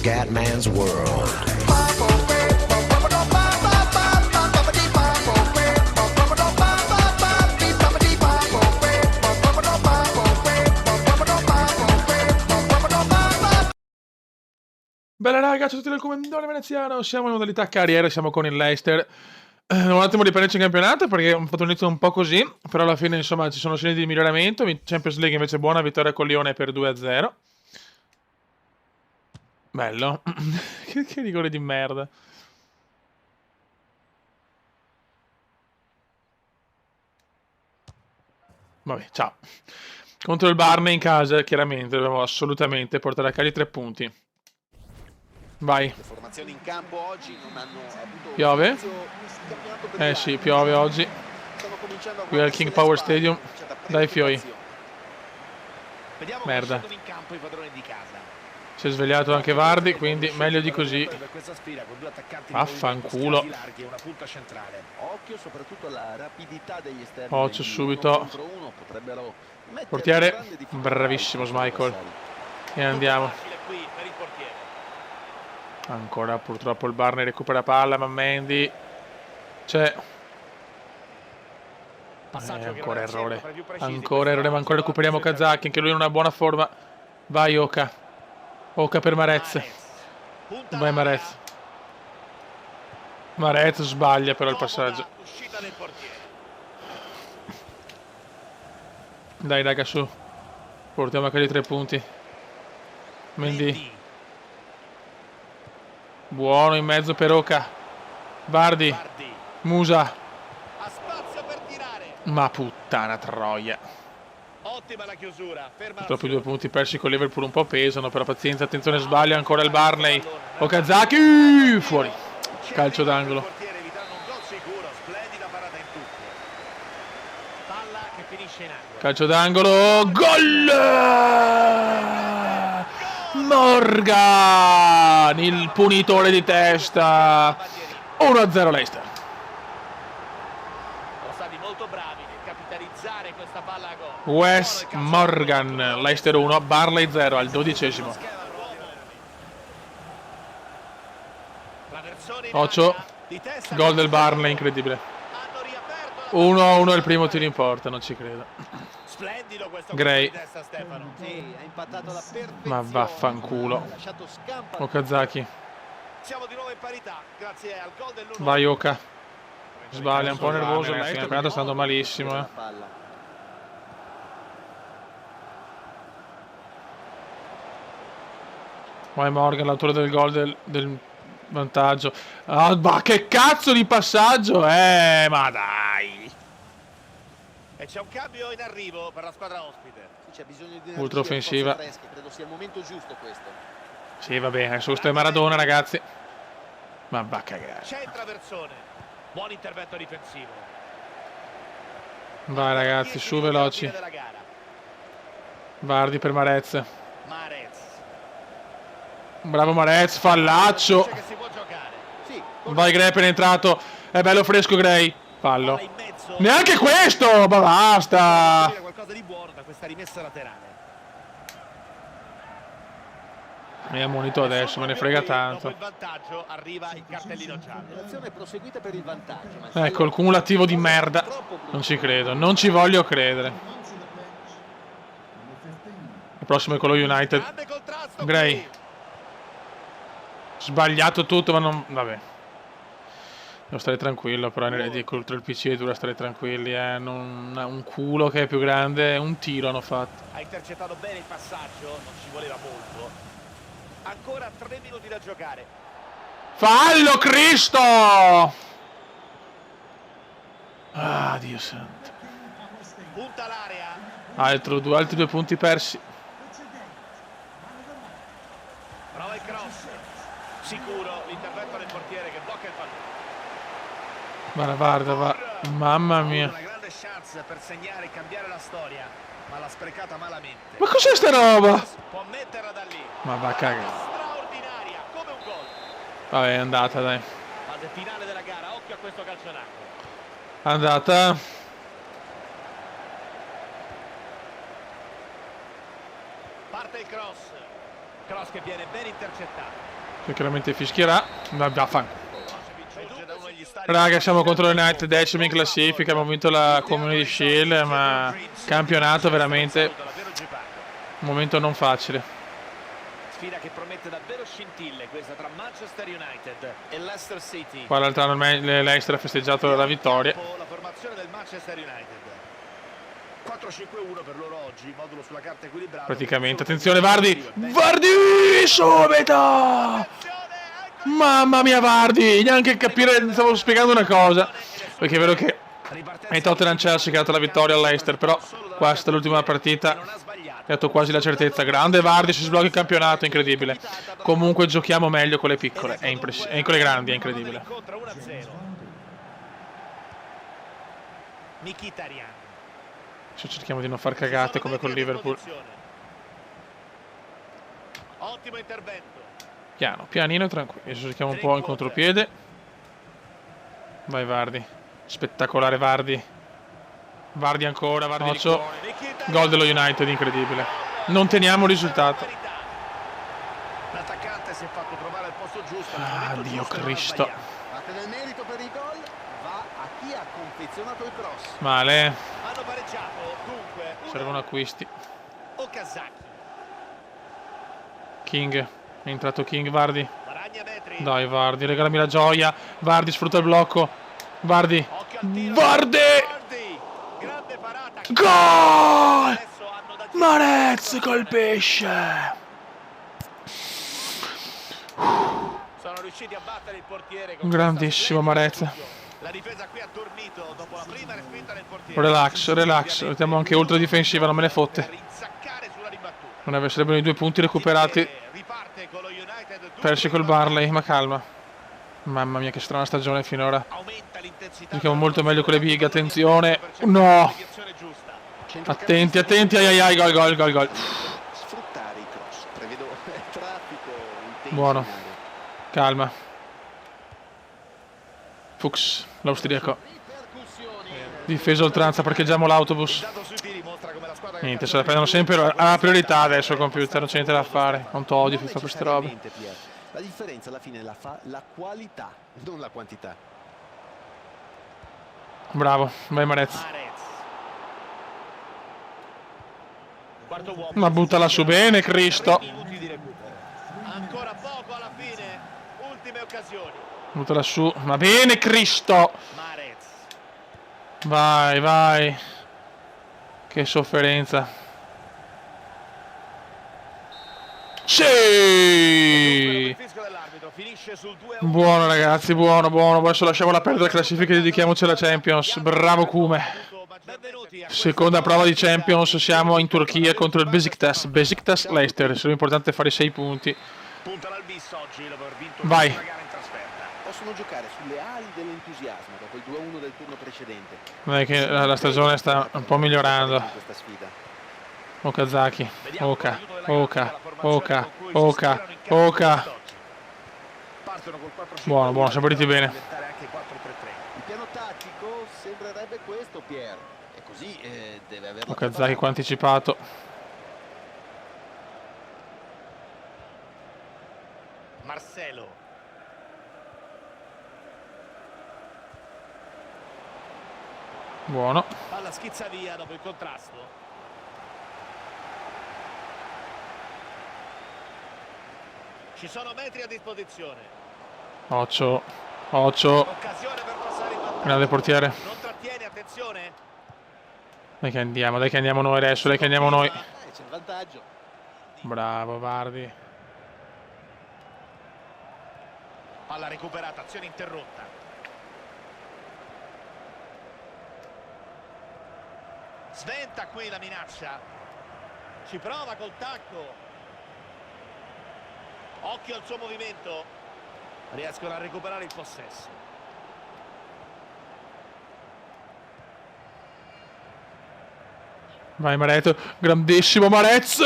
Scatman's World. Bella raga, ciao a tutti del Commendatore Veneziano, siamo in modalità carriera, siamo con il Leicester. Un attimo di prenderci in campionato perché ho fatto un inizio un po' così, però alla fine insomma ci sono segni di miglioramento. Champions League invece buona vittoria con Lione per 2-0. Bello. che rigore di merda. Vabbè, ciao. Contro il Barney in casa, chiaramente, dobbiamo assolutamente portare a casa i 3 punti. Vai. Le formazioni in campo oggi non hanno avuto Piove? Sì, piove oggi. Qui al King Power Stadium. Dai fioi. Merda. Si è svegliato anche Vardy, quindi meglio di così. Vaffanculo. Occhio subito. Portiere. Bravissimo Schmeichel. E andiamo. Ancora purtroppo il Barney recupera palla, ma Mendy c'è. Ancora errore. Ancora errore, ma ancora recuperiamo Kazaki, anche lui in una buona forma. Vai Oka. Oka per Marez. Vai Marez. Marez sbaglia però il passaggio. Dai raga, su. Portiamo a casa i 3 punti. Mendy. Buono in mezzo per Oka. Vardy. Musa. Ma puttana troia. Ottima la chiusura. Purtroppo i 2 punti persi con Liverpool un po' pesano, però pazienza, attenzione, sbaglia ancora il Barney. Okazaki fuori. Calcio d'angolo. Calcio d'angolo. Gol! Morgan, il punitore di testa. 1-0 Leicester. Sono stati molto bravi nel capitalizzare questa palla a gol. Wes Morgan, Leicester 1, Barley 0 al 12esimo. Occhio, gol del Barley, incredibile. 1-1 il primo tiro in porta, non ci credo. Gray. Ma vaffanculo. Okazaki. Vai Oka. Sbaglia, un po' nervoso. Il campionato sta andando malissimo. Vai Morgan, l'autore del gol del vantaggio. Ah, ma che cazzo di passaggio! Ma dai! E c'è un cambio in arrivo per la squadra ospite. C'è bisogno di ultra offensiva. Credo sia il momento giusto questo. Sì, va bene, adesso sto è Maradona, ragazzi. Ma va a cagare. C'entra Versone. Buon intervento difensivo. Vai ragazzi, su veloci. Vardy per Marez. Bravo Marez, fallaccio. Vai Gray, penetrato. È bello fresco Gray. Fallo. Neanche questo, ma basta. Qualcosa di buono da questa rimessa laterale. Mi ha ammonito adesso, me ne frega tanto. Dopo il vantaggio arriva il cartellino giallo. L'azione è proseguita per il vantaggio. Ecco, il cumulativo di merda. Non ci credo, non ci voglio credere. Il prossimo è quello United. Gray. Sbagliato tutto, ma non... Vabbè. Devo stare tranquillo, però contro il PC dura stare tranquilli, un culo che è più grande, un tiro hanno fatto. Ha intercettato bene il passaggio, non ci voleva molto. Ancora 3 minuti da giocare. Fallo, Cristo! Ah, Dio santo. Punta l'area. Altri 2 punti persi. Prova il cross. Sicuro l'intervento del portiere che blocca il pallone. Guarda, va. Mamma mia. Una grande chance per segnare e cambiare la storia, ma l'ha sprecata malamente. Ma cos'è sta roba? Può metterla da lì. Ma va a cagare. Straordinaria, come un gol. Vabbè, è andata, dai. Fase finale della gara, occhio a questo calcio d'angolo. Andata. Parte il cross. Cross che viene ben intercettato. Che chiaramente fischierà. Vaffanculo. Giunge da uno degli stadi. Raga, siamo contro l'United, decimi in classifica, abbiamo vinto la Community Shield, ma campionato veramente Davvero Gipaco. un momento non facile. Sfida che promette davvero scintille, questa tra Manchester United e Leicester City. Qua l'altro anno Leicester ha festeggiato la vittoria. La formazione del Manchester United. 4-5-1 per loro oggi, modulo sulla carta equilibrato. Praticamente, attenzione Vardy! Vardy! Subito! Mamma mia Vardy! Neanche capire, stavo spiegando una cosa. Perché è vero che è Tottenham Chelsea che ha dato la vittoria all'Leicester, però qua è stata l'ultima partita. Ha dato quasi la certezza. Grande Vardy, si sblocca il campionato, incredibile. Comunque giochiamo meglio con le piccole, con le grandi, è incredibile. Mkhitaryan. Cerchiamo di non far cagate come con Liverpool. Ottimo intervento. Piano, pianino e tranquillo. Adesso cerchiamo un po' in contropiede. Vai Vardy. Spettacolare Vardy. Vardy ancora, Vardy. Gol dello United, incredibile. Non teniamo il risultato. L'attaccante si è fatto trovare al posto giusto. Ah, Dio Cristo. Parte del merito per il gol va a chi ha confezionato il cross. Male. Hanno pareggiato, dunque. Servono acquisti. Okazaki. King. È entrato King, Vardy. Guadagna metri. Dai Vardy, regalami la gioia. Vardy sfrutta il blocco. Vardy. Occhio al tiro. Vardy! Grande parata. Gol! Adesso hanno da Marez colpisce. sono riusciti a battere il portiere con Grandissimo Marez. la difesa qui ha dormito dopo la prima respinta del portiere. Relax, relax. Mettiamo anche ultra difensiva, non me ne fotte. Rinsaccare sulla ribattuta. Non sarebbero i 2 punti recuperati. Riparte con lo United. Persi col Barley, ma calma. Mamma mia, che strana stagione finora. Aumenta l'intensità. Giochiamo molto meglio con le big, attenzione. No! Attenti, attenti, ai ai, gol, gol, gol, gol. Sfruttare i cross. Prevedo traffico intenso. Buono. Calma. Fuchs, l'austriaco. Difesa oltranza, parcheggiamo l'autobus. Niente, se la prendono sempre alla priorità adesso il computer, non c'è niente da fare. Non odio FIFA queste robe. La differenza alla fine la fa la qualità, non la quantità. Bravo, vai Marez. Quarto uomo. Ma buttala su bene, Cristo. Minuti di recupero. Ancora poco alla fine. Ultime occasioni. Buttala su. Ma bene, Cristo. Marez. Vai, vai. Che sofferenza. Sì! Il fischio dell'arbitro finisce sul 2-1. Buono ragazzi, buono, buono. Adesso lasciamola perdere la classifica e dedichiamoci alla Champions. Bravo Kume. Benvenuti a Seconda prova di Champions, siamo in Turchia contro il Besiktas. Besiktas Leicester, sarebbe importante fare 6 punti. puntano al bis oggi dopo aver vinto Vai. la gara in trasferta. Possono giocare sulle ali dell'entusiasmo dopo il 2-1 del turno precedente. Dai che la stagione sta un po' migliorando. In questa sfida. Okazaki, Vediamo Oka, con l'aiuto della Oka, grafica, la formazione Oka, con cui si Oka, schierano in campo Oka. quest'oggi. Partono col 4-5-2, Buono, buono, siamo partiti bene. diventare anche 4-3-3. Il piano tattico sembrerebbe questo, Pier. E così deve averlo. Okazaki qua anticipato. Marcelo. Buono. Palla schizza via dopo il contrasto. Ci sono metri a disposizione. Occhio, occhio. Occasione per passare in vantaggio. Grande portiere. Non trattiene, attenzione. Dai che andiamo noi adesso, dai che andiamo noi. C'è il vantaggio. Bravo Vardy. Palla recuperata, azione interrotta. Sventa qui la minaccia. Ci prova col tacco. Occhio al suo movimento. Riescono a recuperare il possesso. Vai Marez, grandissimo Marez.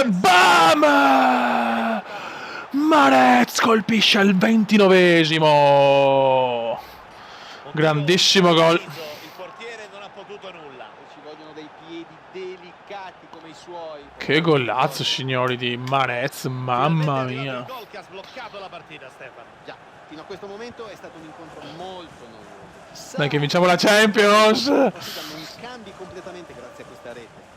Bam! Marez colpisce al 29esimo. Grandissimo gol. Il portiere non ha potuto nulla. Ci vogliono dei piedi delicati come i suoi. Che golazzo, signori, di Marez, mamma mia. Il gol che ha sbloccato la partita, Stefano. Già, fino a questo momento è stato un incontro molto noioso. Dai che vinciamo la Champions! La partita non cambi completamente grazie a questa rete.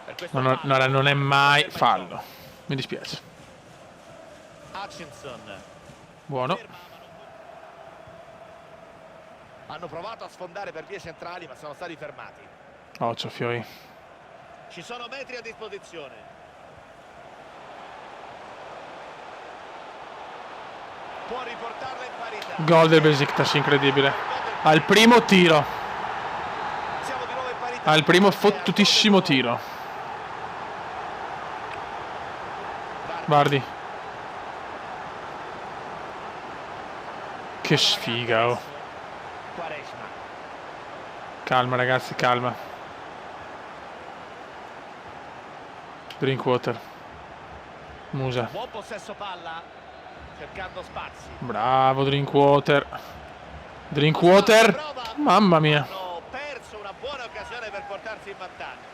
Per questo Non è mai fallo. Mi dispiace. Hutchinson. Buono. Hanno provato a sfondare per vie centrali, ma sono stati fermati. Occhio, Fioi. Ci sono metri a disposizione. Può riportarla in parità. Gol del Besiktas, incredibile. Al primo tiro. Siamo di nuovo in parità. Al primo fottutissimo tiro. Vardy. Che sfiga, oh. Quaresma. Calma, ragazzi, calma. Drinkwater. Musa. Buon possesso palla, cercando spazi. Bravo, Drinkwater. Drinkwater. Mamma mia. Hanno perso una buona occasione per portarsi in vantaggio.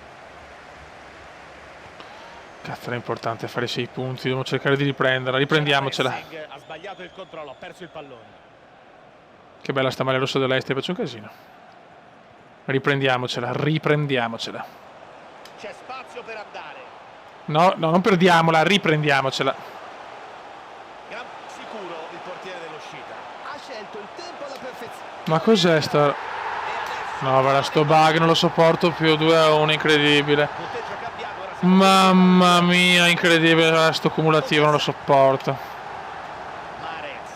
Cazzo, era importante fare 6 punti. Dobbiamo cercare di riprenderla. Riprendiamocela. Pressing, ha sbagliato il controllo, ha perso il pallone. Che bella sta maglia rossa dell'Est, faccio un casino. Riprendiamocela, riprendiamocela. C'è spazio per andare. No, non perdiamola, riprendiamocela. Gran sicuro il portiere dell'uscita. Ha scelto il tempo alla perfezione. Ma cos'è sta... No, guarda, sto bug non lo sopporto più, 2-1, incredibile. Punteggio cambiato, ora siamo Mamma mia, incredibile, sto cumulativo non lo sopporto. Marez.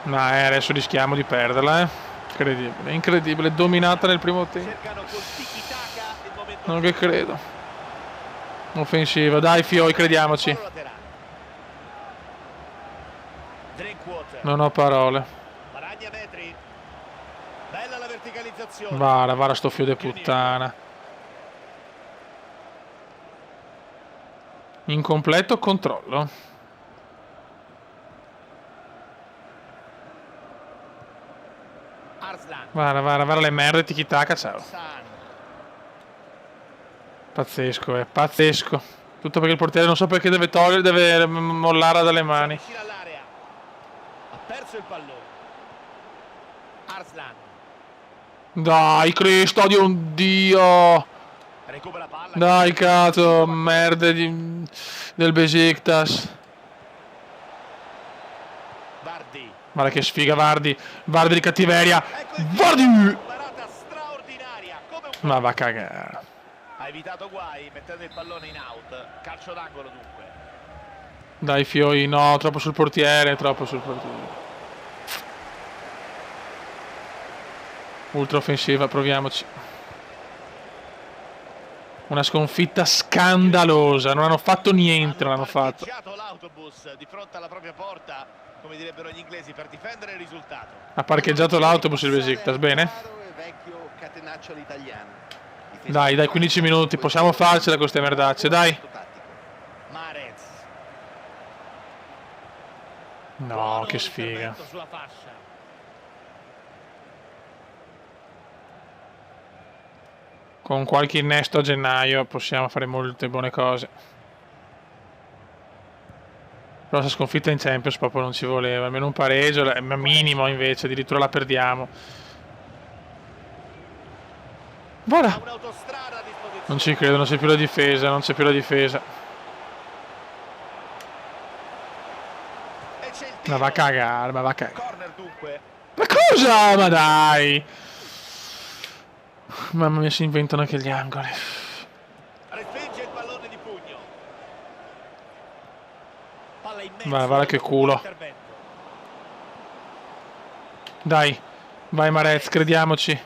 No, adesso rischiamo di perderla, Incredibile, incredibile, dominata nel primo tempo. Cercano col tiki-taka il momento. Non che credo. Offensiva, dai Fioi, crediamoci. Palo laterale. Drinkwater. Non ho parole. Guadagna metri. Bella la verticalizzazione. Vara sto fio de puttana. Incompleto controllo. Arslan. Vara le merde, tiki-taka, ciao. San. Pazzesco, pazzesco. Tutto perché il portiere non so perché deve togliere, deve mollare dalle mani. Vicino all'area. Ha perso il pallone. Arslan. Dai, Cristo, Dio. Recupera palla. Dai, cazzo, merde del Besiktas. Vardy. Guarda che sfiga Vardy. Vardy di cattiveria. Ecco il Vardy! Una parata straordinaria. Come un... Ma va a cagare. Ha evitato guai mettendo il pallone in out. Calcio d'angolo dunque. Dai Fioi, no, troppo sul portiere, troppo sul portiere. Ultra offensiva, proviamoci. Una sconfitta scandalosa, non hanno fatto niente, non hanno fatto. Ha parcheggiato l'autobus di fronte alla propria porta, come direbbero gli inglesi, per difendere il risultato. Ha parcheggiato l'autobus il Besiktas, bene. Caro e vecchio catenaccio all'italiano. Dai, 15 minuti, possiamo farcela con queste merdacce, dai. Marez. No, Buono che sfiga. l'intervento sulla fascia. Con qualche innesto a gennaio possiamo fare molte buone cose. Però questa sconfitta in Champions proprio non ci voleva. Almeno un pareggio, ma minimo invece, addirittura la perdiamo. Voilà. Ha un'autostrada a disposizione. Non ci credo, non c'è più la difesa, non c'è più la difesa. E c'è il Ma tiro. va a cagare, ma va a cagare. Corner dunque. Ma cosa? Ma dai! Mamma mia, si inventano anche gli angoli. Respinge il pallone di pugno. Palla in mezzo. Guarda che culo. Intervento. Dai, vai Marez, crediamoci.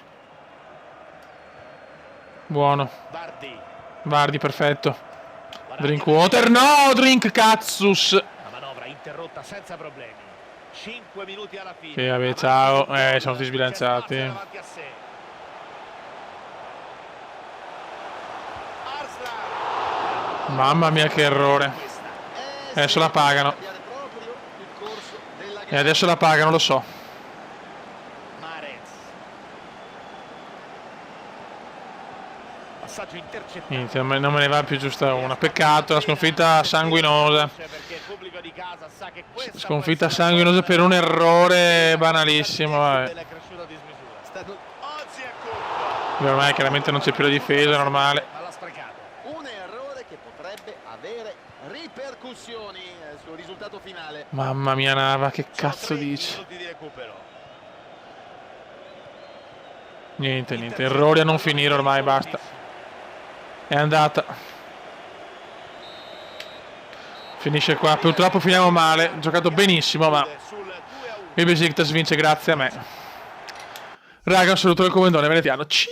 Buono. Vardy. Vardy, perfetto. Drinkwater, no! Drink Cazzus! La manovra interrotta senza problemi. 5 minuti alla fine. Sì, vabbè, ciao. Siamo tutti sbilanciati. C'è spazio davanti a sé. Arslan. Mamma mia, che errore. Adesso la pagano. E adesso la pagano, lo so. Marez. passaggio intercettato. Niente, non me ne va più giusta una. Peccato, una sconfitta sanguinosa. Perché il pubblico di casa sa che questa Sconfitta può essere sanguinosa per un errore banalissimo. Vabbè. è cresciuta a dismisura. Stanno- Ozzy è colpo. Ormai chiaramente non c'è più la difesa, normale. Ma l'ha sprecato. Un errore che potrebbe avere ripercussioni sul risultato finale. Mamma mia, Nava, che Sono cazzo 3 dici? minuti di recupero. Niente, errori a non finire ormai, basta. È andata. Finisce qua, purtroppo finiamo male. Giocato benissimo, ma Sul 2-1. il Besiktas vince grazie a me. Raga, un saluto del comandone venetiano. Ciao!